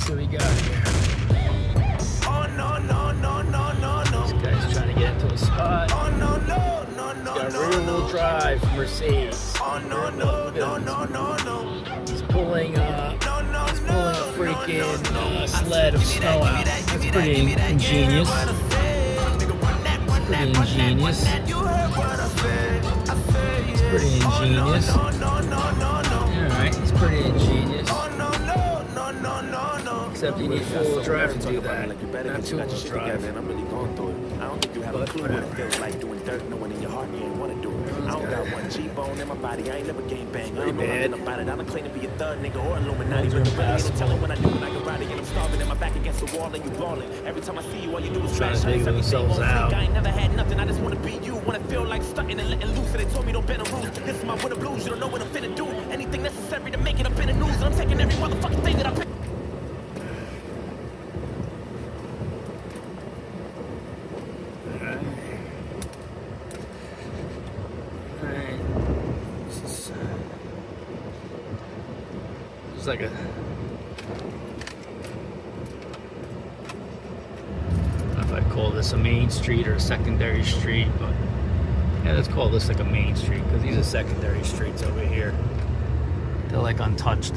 see what we got here. Oh no no no no no no. This guy's trying to get into a spot. Oh no no no He's no got a no rear-wheel no. drive Mercedes. Oh no no no no no no. He's pulling a freaking sled of snow out. That's pretty ingenious. Pretty ingenious. It's pretty ingenious. Alright, it's pretty ingenious. Except you need four-wheel drive to do that. Not two-wheel drive. I don't think you have a clue what it feels like doing dirt, knowing in your heart you ain't wanna do it. I don't got one G-bone in my body, I ain't never game bang. I don't know nothing about it, I don't claim to be a thug nigga or Illuminati, but the really ain't telling when I do when I get rowdy and I'm starving and my back against the wall and you balling. Every time I see you, all you do is Trying trash. to dig themselves out. I ain't never had nothing, I just wanna be you. Wanna feel like stunting and letting loose, and they told me don't bend the rules. This is my winter blues, you don't know what I'm finna do. Anything necessary to make it up in the news, and I'm taking every motherfucking thing that I pick. It's like a... I don't know if I'd call this a main street or a secondary street, but yeah, let's call this like a main street because these are secondary streets over here. They're like untouched.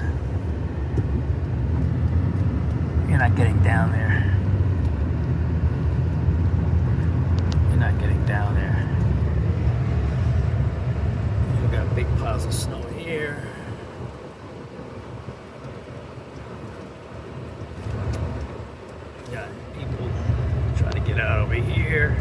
You're not getting down there. You're not getting down there. We've got big piles of snow here. Got people trying to get out over here.